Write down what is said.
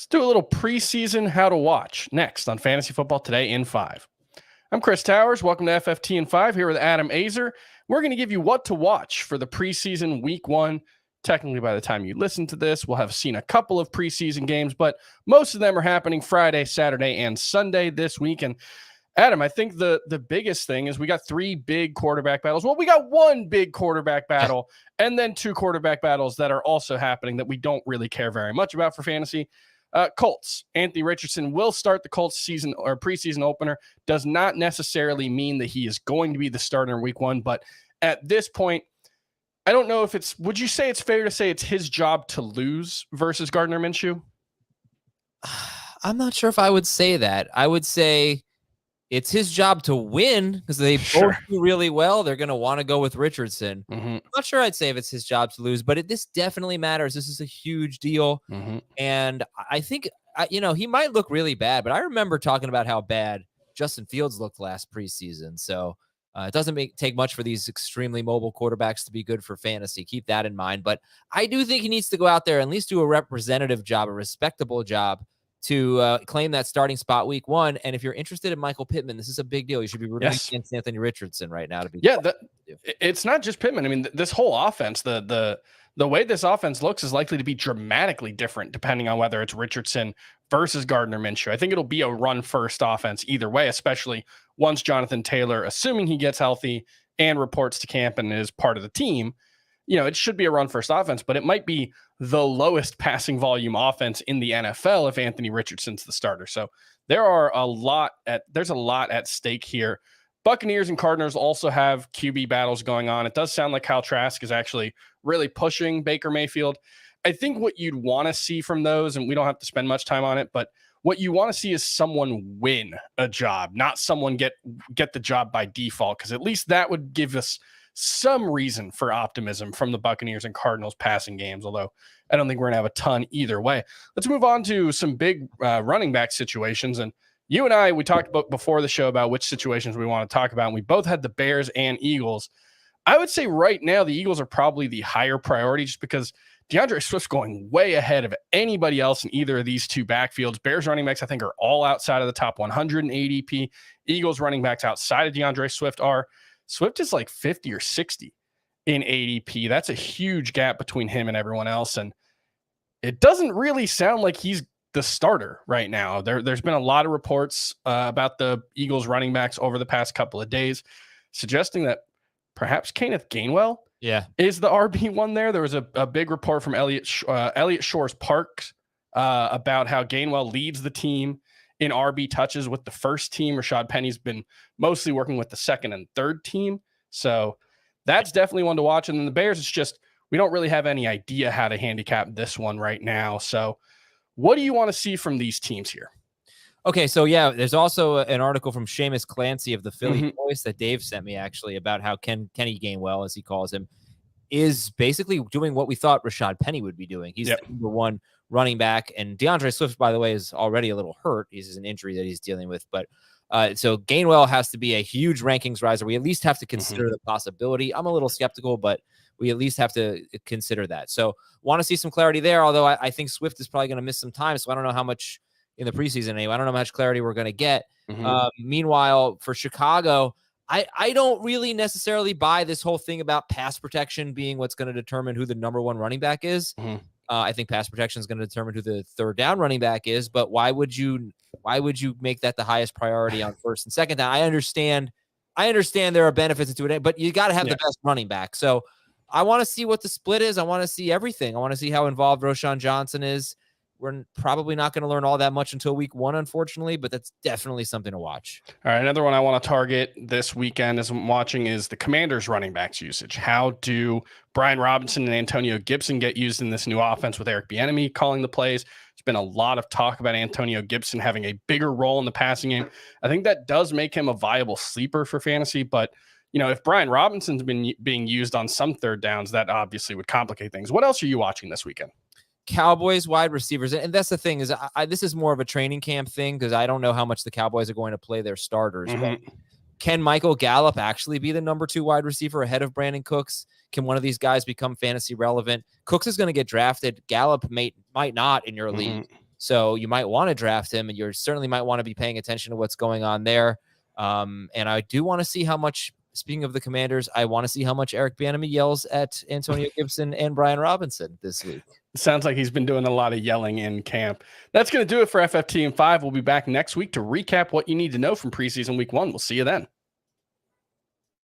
Let's do a little preseason how to watch next on Fantasy Football Today in 5. I'm Chris Towers. Welcome to FFT in 5 here with Adam Azer. We're going to give you what to watch for the preseason week 1. Technically, by the time you listen to this, we'll have seen a couple of preseason games, but most of them are happening Friday, Saturday, and Sunday this week. And Adam, I think the biggest thing is we got 3 big quarterback battles. Well, we got 1 big quarterback battle and then 2 quarterback battles that are also happening that we don't really care very much about for fantasy. Colts. Anthony Richardson will start the Colts season or preseason opener. Does not necessarily mean that he is going to be the starter in week 1, but at this point, I don't know if it's, would you say it's fair to say it's his job to lose versus Gardner Minshew? I'm not sure if I would say that. I would say it's his job to win because they both do really well. They're going to want to go with Richardson. I'm not sure I'd say if it's his job to lose, but this definitely matters. This is a huge deal. And I think, he might look really bad, but I remember talking about how bad Justin Fields looked last preseason. So it doesn't take much for these extremely mobile quarterbacks to be good for fantasy. Keep that in mind. But I do think he needs to go out there and at least do a representative job, a respectable job, to claim that starting spot week 1. And if you're interested in Michael Pittman, this is a big deal. You should be rooting against Anthony Richardson right now. It's not just Pittman. I mean, this whole offense, the way this offense looks is likely to be dramatically different depending on whether it's Richardson versus Gardner Minshew. I think it'll be a run-first offense either way, especially once Jonathan Taylor, assuming he gets healthy and reports to camp and is part of the team. It should be a run-first offense, but it might be the lowest passing volume offense in the NFL if Anthony Richardson's the starter. So there's a lot at stake here. Buccaneers and Cardinals also have QB battles going on. It does sound like Kyle Trask is actually really pushing Baker Mayfield. I think what you'd want to see from those, and we don't have to spend much time on it, but what you want to see is someone win a job, not someone get the job by default, because at least that would give us some reason for optimism from the Buccaneers and Cardinals passing games, although I don't think we're going to have a ton either way. Let's move on to some big running back situations. And you and I, we talked about before the show about which situations we want to talk about, and we both had the Bears and Eagles. I would say right now the Eagles are probably the higher priority just because DeAndre Swift's going way ahead of anybody else in either of these 2 backfields. Bears running backs, I think, are all outside of the top 100 in ADP. Eagles running backs outside of DeAndre Swift are. Swift is like 50 or 60 in ADP. That's a huge gap between him and everyone else. And it doesn't really sound like he's the starter right now. There's been a lot of reports about the Eagles running backs over the past couple of days, suggesting that perhaps Kenneth Gainwell is the RB1 there. There was a big report from Elliot Shores Parks about how Gainwell leads the team in RB touches with the first team. Rashad Penny's been mostly working with the second and third team. So that's definitely one to watch. And then the Bears, it's just, we don't really have any idea how to handicap this one right now. So what do you want to see from these teams here? Okay, so there's also an article from Seamus Clancy of the Philly Voice that Dave sent me actually about how Kenny Gainwell, as he calls him, is basically doing what we thought Rashad Penny would be doing. He's the number 1 running back, and DeAndre Swift, by the way, is already a little hurt. He's an injury that he's dealing with, but so Gainwell has to be a huge rankings riser. We at least have to consider the possibility. I'm a little skeptical, but we at least have to consider that. So want to see some clarity there, although I think Swift is probably going to miss some time, so I don't know how much in the preseason anyway. I don't know how much clarity we're going to get. Meanwhile, for Chicago, I don't really necessarily buy this whole thing about pass protection being what's going to determine who the number 1 running back is. I think pass protection is going to determine who the third down running back is, but why would you make that the highest priority on first and second down? I understand there are benefits to it, but you got to have the best running back. So I want to see what the split is. I want to see everything. I want to see how involved Roschon Johnson is. We're probably not going to learn all that much until week 1, unfortunately, but that's definitely something to watch. All right. Another one I want to target this weekend as I'm watching is the Commanders running backs usage. How do Brian Robinson and Antonio Gibson get used in this new offense with Eric Bieniemy calling the plays? There's been a lot of talk about Antonio Gibson having a bigger role in the passing game. I think that does make him a viable sleeper for fantasy, but if Brian Robinson's been being used on some third downs, that obviously would complicate things. What else are you watching this weekend? Cowboys wide receivers. And that's the thing is this is more of a training camp thing because I don't know how much the Cowboys are going to play their starters. But can Michael Gallup actually be the number 2 wide receiver ahead of Brandon Cooks? Can one of these guys become fantasy relevant? Cooks is going to get drafted. Gallup might not in your league. So you might want to draft him, and you certainly might want to be paying attention to what's going on there. And I do want to see how much, speaking of the Commanders, I want to see how much Eric Bieniemy yells at Antonio Gibson and Brian Robinson this week. Sounds like he's been doing a lot of yelling in camp. That's going to do it for FFT in 5. We'll be back next week to recap what you need to know from preseason week 1. We'll see you then.